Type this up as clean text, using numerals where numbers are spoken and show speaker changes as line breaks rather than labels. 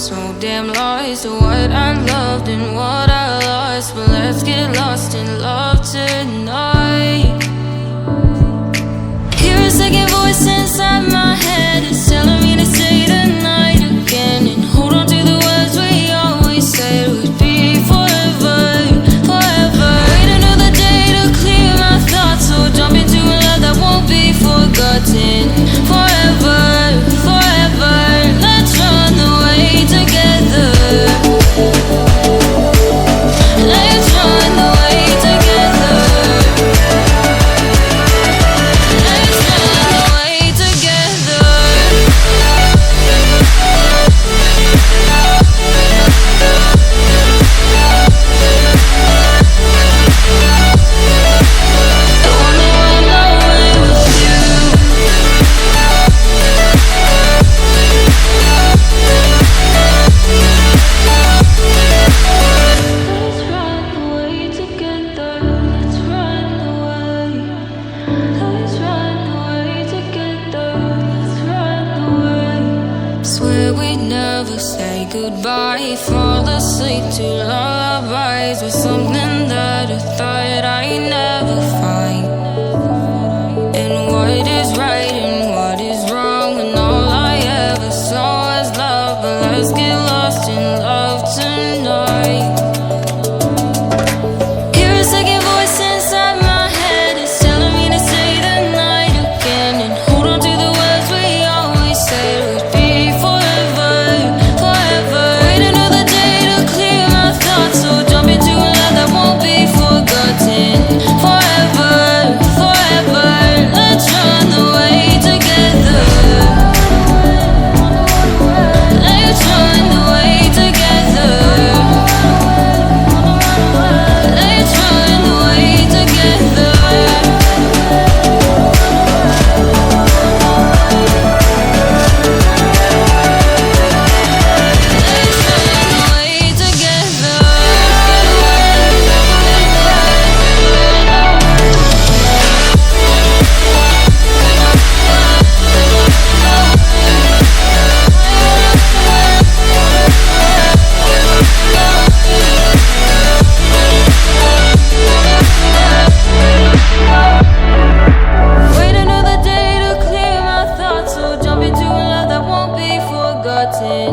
so damn lost to what I loved and what I lost. But let's get lost in love tonight. Hear a second voice inside my head, it's telling me to say tonight again, and hold on to the words we always said would be forever, forever. Wait another day to clear my thoughts, so jump into a love that won't be forgotten. Forever, forever, let's run away together. Let's run away together. Let's run away together. I wanna run away with you. Let's run away together. Let's run away. Let's run away together. Let's run away. Swear we'd never say goodbye. Fall asleep to lullabies with something that I thought I'd never find. And what is right and what is wrong, and all I ever saw was love. But let's get lost in love tonight. Hear a second voice inside my head, it's telling me to say the night again, and hold on to the words we always said would be forever, forever. Wait another day to clear my thoughts, so jump into a love that won't be forgotten. Forever, forever, let's run away together. Let's run away together. Let's run away together. Let's run away together. Wait another day to clear my thoughts, so jump into a love that won't be forgotten.